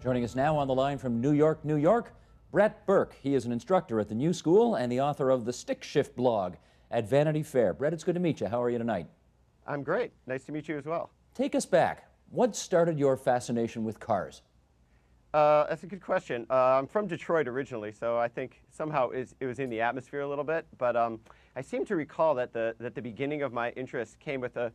Joining us now on the line from New York, New York, Berk. He is an instructor at the New School and the author of the Stick Shift blog at Vanity Fair. Brett, it's good to meet you. How are you tonight? I'm great. Nice to meet you as well. Take us back. What started your fascination with cars? That's a good question. I'm from Detroit originally, so I think somehow it was in the atmosphere a little bit. But I seem to recall that the beginning of my interest came with a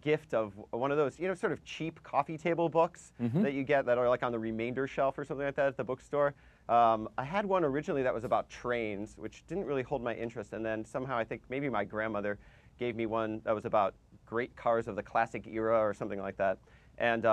gift of one of those, sort of cheap coffee table books that you get that are like on the remainder shelf or something like that at the bookstore. I had one originally that was about trains, which didn't really hold my interest. And then somehow I think maybe my grandmother gave me one that was about great cars of the classic era or something like that. And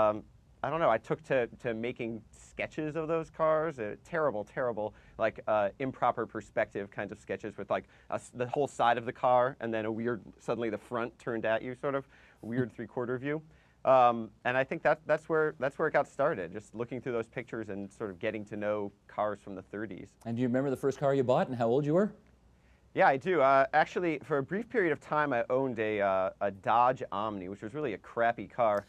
I don't know, I took to making sketches of those cars, terrible, like improper perspective kinds of sketches with like the whole side of the car and then a weird, suddenly the front turned at you, sort of weird three-quarter view. And I think that's where it got started, just looking through those pictures and sort of getting to know cars from the 30s. And do you remember the first car you bought and how old you were? Yeah, I do. Actually, for a brief period of time, I owned a Dodge Omni, which was really a crappy car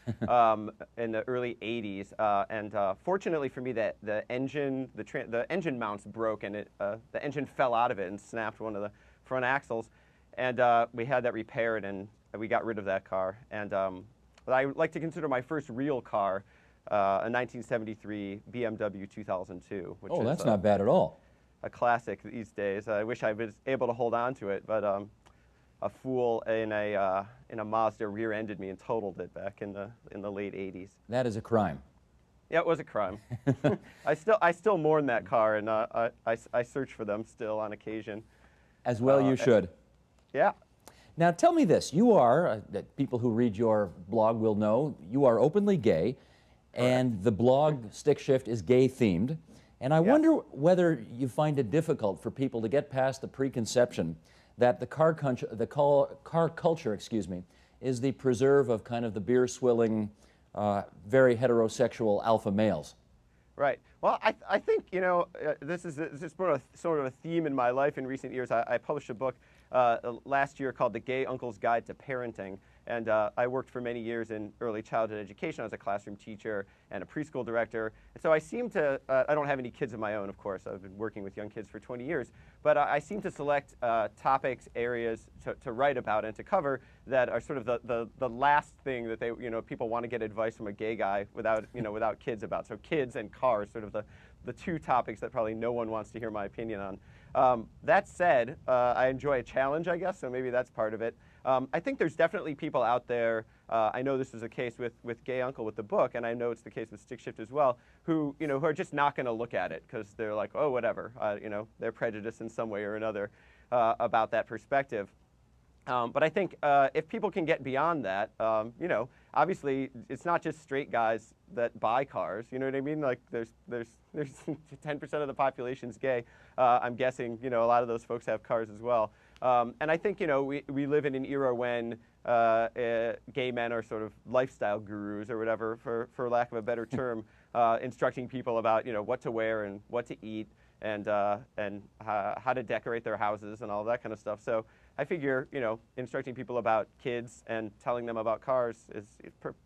in the early 80s. And fortunately for me, the engine mounts broke, and the engine fell out of it and snapped one of the front axles. And we had that repaired, and we got rid of that car. And I like to consider my first real car a 1973 BMW 2002. Which is, that's not bad at all. A classic these days. I wish I was able to hold on to it, but a fool in a Mazda rear-ended me and totaled it back in the late 80s. That is a crime. Yeah, it was a crime. I still mourn that car, and I search for them still on occasion. As well you should. Yeah. Now tell me this, you are, that people who read your blog will know, you are openly gay, and the blog Stick Shift is gay-themed. And I wonder whether you find it difficult for people to get past the preconception that the car culture, is the preserve of kind of the beer-swilling, very heterosexual alpha males. Right. Well, I think, this is sort of a theme in my life in recent years. I published a book last year called The Gay Uncle's Guide to Parenting. And I worked for many years in early childhood education. I was a classroom teacher and a preschool director. And so I seem to, I don't have any kids of my own, of course. I've been working with young kids for 20 years. But I seem to select topics, areas to write about and to cover that are sort of the last thing that people want to get advice from a gay guy without kids about. So kids and cars, sort of the two topics that probably no one wants to hear my opinion on. That said, I enjoy a challenge, I guess, so maybe that's part of it. I think there's definitely people out there, I know this is the case with Gay Uncle with the book, and I know it's the case with Stick Shift as well, who are just not going to look at it because they're like, oh, whatever, they're prejudiced in some way or another about that perspective. But I think if people can get beyond that, obviously it's not just straight guys that buy cars. You know what I mean? Like there's 10% of the population's gay. I'm guessing a lot of those folks have cars as well. And I think we live in an era when gay men are sort of lifestyle gurus or whatever, for lack of a better term, instructing people about what to wear and what to eat and how to decorate their houses and all that kind of stuff. So I figure, instructing people about kids and telling them about cars is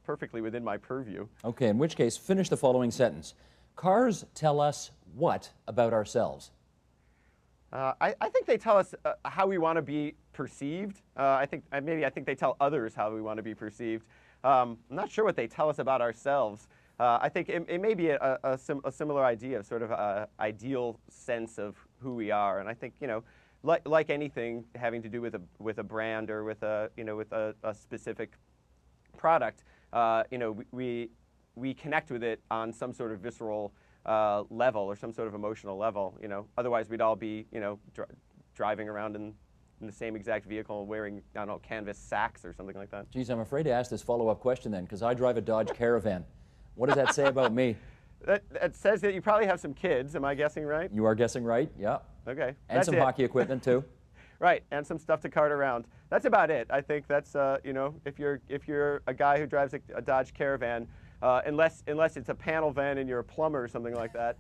perfectly within my purview. Okay, in which case, finish the following sentence. Cars tell us what about ourselves? I think they tell us how we want to be perceived. I think they tell others how we want to be perceived. I'm not sure what they tell us about ourselves. I think it may be a similar idea of sort of an ideal sense of who we are. And I think, like anything having to do with a brand or with a specific product, we connect with it on some sort of visceral level or some sort of emotional level. Otherwise we'd all be driving around in the same exact vehicle wearing, I don't know, canvas sacks or something like that. Geez, I'm afraid to ask this follow-up question then, because I drive a Dodge Caravan. What does that say about me? That says that you probably have some kids. Am I guessing right? You are guessing right, yeah. Okay. And some hockey equipment too. Right, and some stuff to cart around. That's about it. I think that's if you're a guy who drives a Dodge Caravan, unless it's a panel van and you're a plumber or something like that,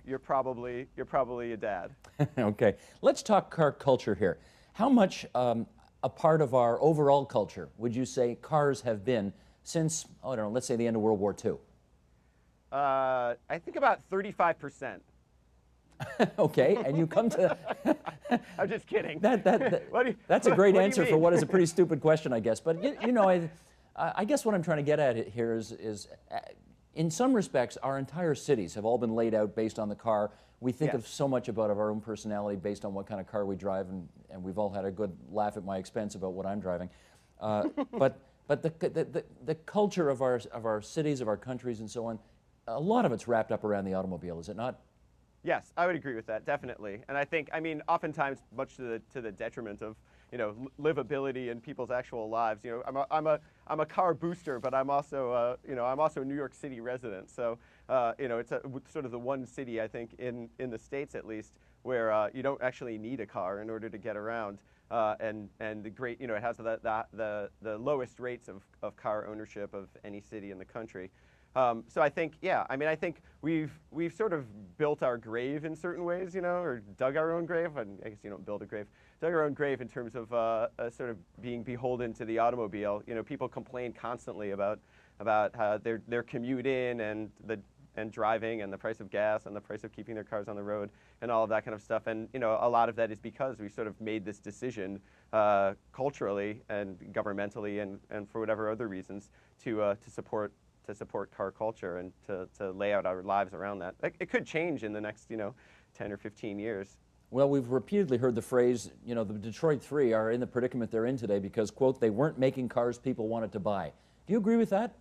you're probably a dad. Okay, let's talk car culture here. How much a part of our overall culture would you say cars have been since, I don't know, let's say the end of World War II? I think about 35%. Okay, and you come to I'm just kidding. That's a great what do you answer for mean? what is a pretty stupid question, I guess. But you know, I guess what I'm trying to get at here is in some respects, our entire cities have all been laid out based on the car. We think of Yes. so much about our own personality based on what kind of car we drive, and we've all had a good laugh at my expense about what I'm driving. But the culture of our cities, of our countries, and so on, a lot of it's wrapped up around the automobile, is it not? Yes, I would agree with that, definitely. And I think, I mean, oftentimes, much to the detriment of, you know, livability in people's actual lives. You know, I'm a car booster, but I'm also, you know, I'm also a New York City resident. So, you know, it's sort of the one city, I think, in the States at least, where you don't actually need a car in order to get around. And the great, you know, it has the lowest rates of car ownership of any city in the country. So I think, yeah, I mean, I think we've sort of built our grave in certain ways, you know, or dug our own grave. I guess you don't build a grave. Dug our own grave in terms of sort of being beholden to the automobile. You know, people complain constantly about how their commute in and driving and the price of gas and the price of keeping their cars on the road and all of that kind of stuff. And you know, a lot of that is because we sort of made this decision culturally and governmentally and for whatever other reasons to support car culture and to lay out our lives around that. It could change in the next, you know, 10 or 15 years. Well, we've repeatedly heard the phrase, you know, the Detroit Three are in the predicament they're in today because, quote, they weren't making cars people wanted to buy. Do you agree with that?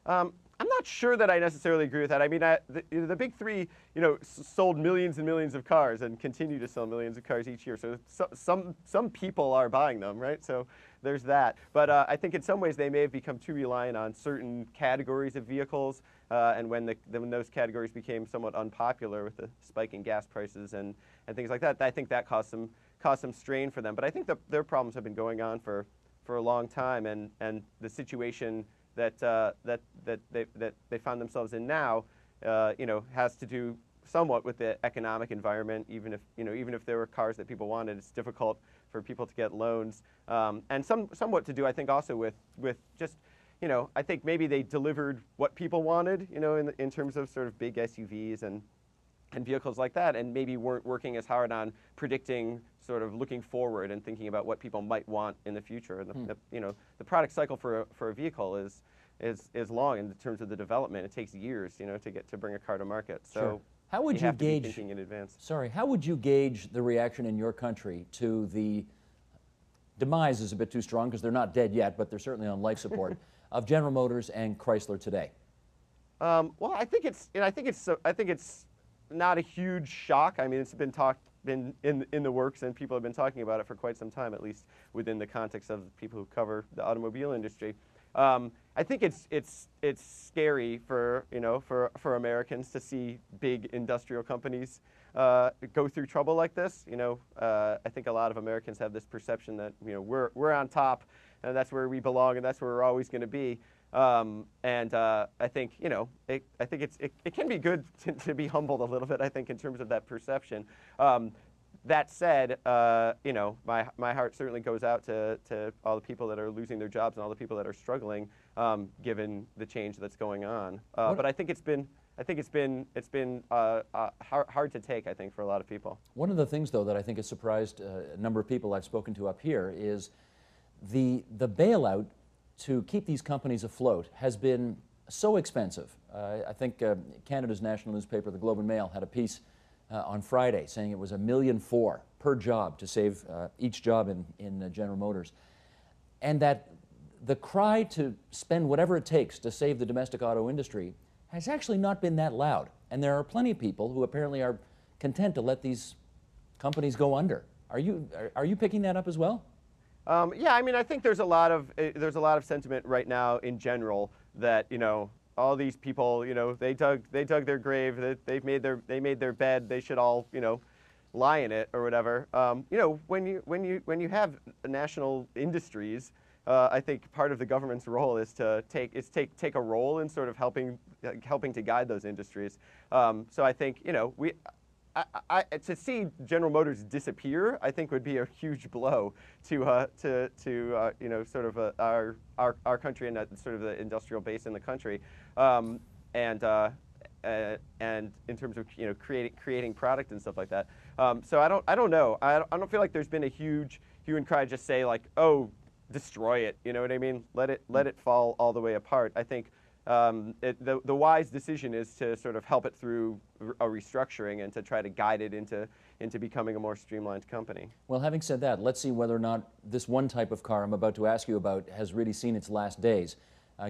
I'm not sure that I necessarily agree with that. I mean, the big three, you know, sold millions and millions of cars and continue to sell millions of cars each year. So some people are buying them, right? So there's that. But I think in some ways they may have become too reliant on certain categories of vehicles. And when those categories became somewhat unpopular with the spike in gas prices and things like that, I think that caused some strain for them. But I think their problems have been going on for a long time, and the situation that they found themselves in now, you know, has to do somewhat with the economic environment. Even if there were cars that people wanted, it's difficult for people to get loans, and somewhat to do, I think, also with just, you know, I think maybe they delivered what people wanted, you know, in terms of sort of big SUVs and vehicles like that, and maybe weren't working as hard on predicting, sort of looking forward and thinking about what people might want in the future. And you know, the product cycle for a vehicle is long in terms of the development. It takes years, you know, to bring a car to market. So Sure. How would you have to be gauge? thinking in advance. Sorry, how would you gauge the reaction in your country to the demise? Is a bit too strong because they're not dead yet, but they're certainly on life support of General Motors and Chrysler today. Well, I think it's not a huge shock. I mean, it's been in the works, and people have been talking about it for quite some time, at least within the context of people who cover the automobile industry. I think it's scary for, you know, for Americans to see big industrial companies go through trouble like this. You know, I think a lot of Americans have this perception that, you know, we're on top, and that's where we belong, and that's where we're always going to be. I think, you know, I think it can be good to be humbled a little bit, I think, in terms of that perception. That said, you know, my heart certainly goes out to all the people that are losing their jobs and all the people that are struggling, given the change that's going on. But I think it's been hard to take, I think, for a lot of people. One of the things, though, that I think has surprised a number of people I've spoken to up here is the bailout to keep these companies afloat has been so expensive. I think Canada's national newspaper, the Globe and Mail, had a piece on Friday saying it was $1.4 million per job to save each job in General Motors. And that the cry to spend whatever it takes to save the domestic auto industry has actually not been that loud. And there are plenty of people who apparently are content to let these companies go under. Are you picking that up as well? Yeah, I mean, I think there's a lot of sentiment right now in general that, you know, all these people, you know, they dug their grave, they made their bed, they should all, you know, lie in it or whatever. You know, when you have national industries, I think part of the government's role is to take a role in sort of helping to guide those industries. So I think, you know, to see General Motors disappear, I think would be a huge blow to you know, sort of our country and sort of the industrial base in the country. and in terms of creating product and stuff like that. So I don't know. I don't feel like there's been a huge hue and cry just say like, oh, destroy it. You know what I mean? Let it fall all the way apart. I think the wise decision is to sort of help it through a restructuring and to try to guide it into becoming a more streamlined company. Well, having said that, let's see whether or not this one type of car I'm about to ask you about has really seen its last days.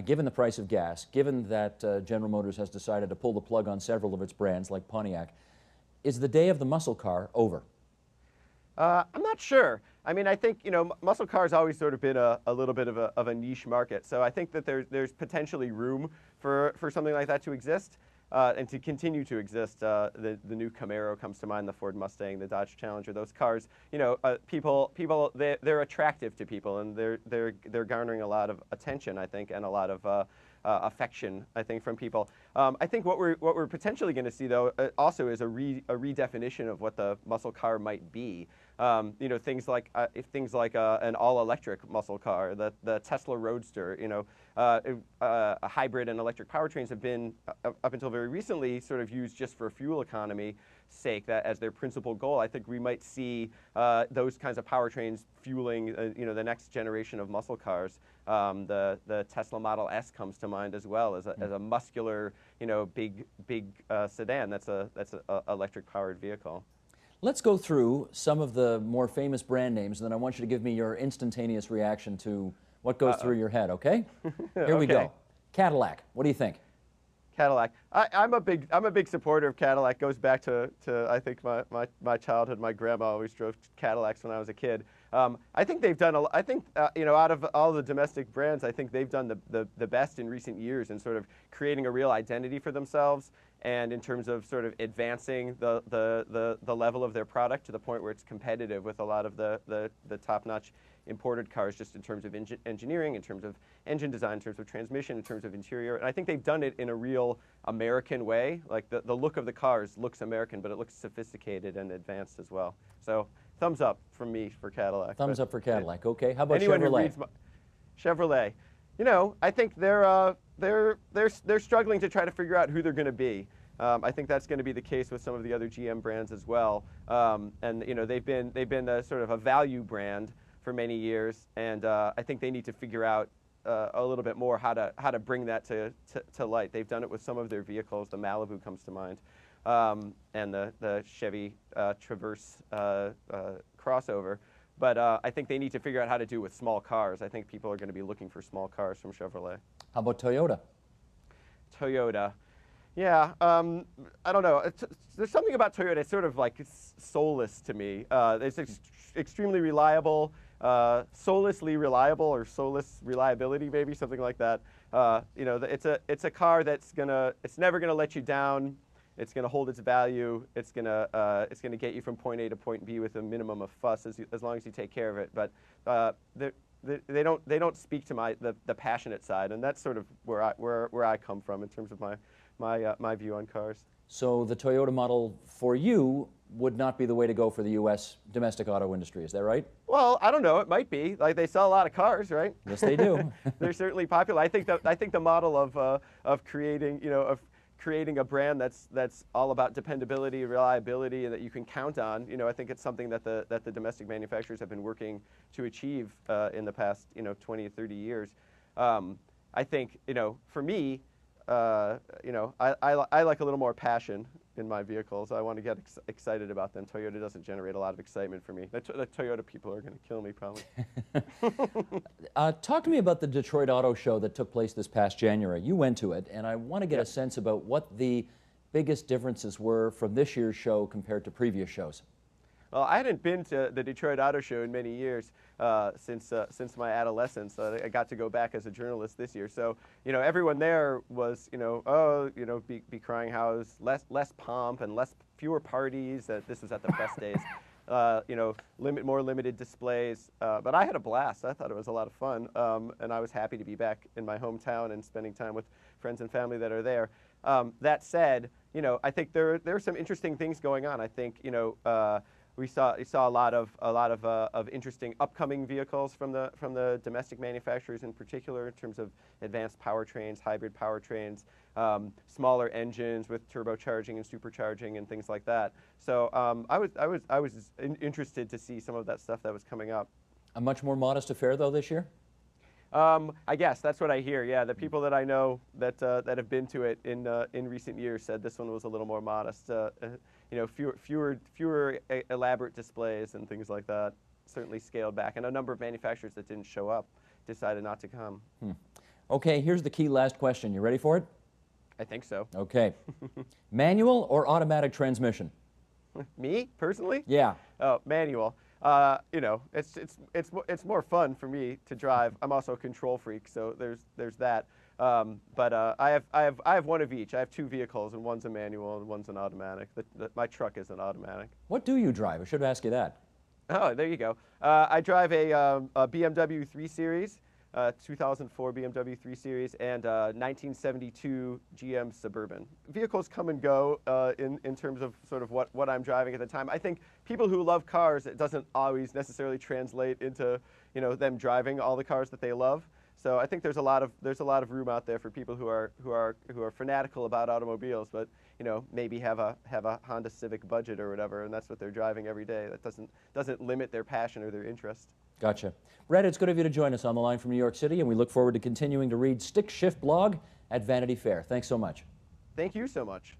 Given the price of gas, given that General Motors has decided to pull the plug on several of its brands like Pontiac, is the day of the muscle car over? I'm not sure. I mean, I think, muscle cars always sort of been a little bit of a niche market. So I think that there's potentially room for something like that to exist and to continue to exist. The new Camaro comes to mind, the Ford Mustang, the Dodge Challenger. Those cars, they're attractive to people, and they're garnering a lot of attention, I think, and a lot of affection, I think, from people. I think what we're potentially going to see, though, also is a redefinition of what the muscle car might be. Things like an all-electric muscle car, the Tesla Roadster. A hybrid and electric powertrains have been up until very recently sort of used just for fuel economy sake, that as their principal goal. I think we might see those kinds of powertrains fueling the next generation of muscle cars. The Tesla Model S comes to mind as well as a muscular, big sedan that's a electric powered vehicle. Let's go through some of the more famous brand names, and then I want you to give me your instantaneous reaction to what goes through your head, okay? Here we go. Cadillac, what do you think? Cadillac. I'm a big supporter of Cadillac. Goes back to I think my childhood. My grandma always drove Cadillacs when I was a kid. I think they've done out of all the domestic brands, I think they've done the best in recent years in sort of creating a real identity for themselves, and in terms of sort of advancing the level of their product to the point where it's competitive with a lot of the top-notch imported cars, just in terms of engineering, in terms of engine design, in terms of transmission, in terms of interior. And I think they've done it in a real American way. Like the look of the cars looks American, but it looks sophisticated and advanced as well. So thumbs up from me for Cadillac. Thumbs up for Cadillac. Okay. How about anyone Chevrolet? Who reads Chevrolet. I think they're struggling to try to figure out who they're going to be. I think that's going to be the case with some of the other GM brands as well. And they've been a sort of a value brand for many years, and I think they need to figure out a little bit more how to bring that to light. They've done it with some of their vehicles. The Malibu comes to mind, and the Chevy Traverse crossover. But I think they need to figure out how to do it with small cars. I think people are going to be looking for small cars from Chevrolet. How about Toyota? Toyota. Yeah, I don't know. There's something about Toyota. It's sort of like soulless to me. It's extremely reliable, soullessly reliable, or soulless reliability, maybe something like that. It's a car it's never gonna let you down. It's gonna hold its value. It's gonna get you from point A to point B with a minimum of fuss as long as you take care of it. But they don't speak to the passionate side, and that's sort of where I come from in terms of my view on cars. So the Toyota model for you would not be the way to go for the U.S. domestic auto industry, is that right? Well, I don't know. It might be. Like, they sell a lot of cars, right? Yes, they do. They're certainly popular. I think the model of creating a brand that's all about dependability, reliability, and that you can count on. I think it's something that the domestic manufacturers have been working to achieve in the past 20 or 30 years. I think for me. I like a little more passion in my vehicles. I want to get excited about them. Toyota doesn't generate a lot of excitement for me. The Toyota people are going to kill me, probably. Talk to me about the Detroit Auto Show that took place this past January. You went to it, and I want to get a sense about what the biggest differences were from this year's show compared to previous shows. Well, I hadn't been to the Detroit Auto Show in many years since my adolescence. I got to go back as a journalist this year. So, everyone there was, be crying how it was less pomp and fewer parties. That this was at the best days. More limited displays. But I had a blast. I thought it was a lot of fun, and I was happy to be back in my hometown and spending time with friends and family that are there. That said, I think there are some interesting things going on. I think we saw a lot of interesting upcoming vehicles from the domestic manufacturers in particular in terms of advanced powertrains, hybrid powertrains, smaller engines with turbocharging and supercharging and things like that. So I was interested to see some of that stuff that was coming up. A much more modest affair though this year? I guess that's what I hear. Yeah, the people that I know that have been to it in recent years said this one was a little more modest. You know, fewer elaborate displays and things like that. Certainly scaled back, and a number of manufacturers that didn't show up decided not to come. Okay, here's the key last question. You ready for it? I think so. Okay. Manual or automatic transmission? Me personally? Yeah. Oh, manual. You know, it's more fun for me to drive. I'm also a control freak, so there's that. But I have one of each. I have two vehicles, and one's a manual and one's an automatic. My truck is an automatic. What do you drive? I should ask you that. Oh, there you go. I drive a BMW 3 Series, 2004 BMW 3 Series, and 1972 GM Suburban. Vehicles come and go in terms of sort of what I'm driving at the time. I think people who love cars, it doesn't always necessarily translate into, you know, them driving all the cars that they love. So I think there's a lot of room out there for people who are fanatical about automobiles, but you know, maybe have a Honda Civic budget or whatever, and that's what they're driving every day. That doesn't limit their passion or their interest. Gotcha. Brett, it's good of you to join us on the line from New York City, and we look forward to continuing to read Stick Shift blog at Vanity Fair. Thanks so much. Thank you so much.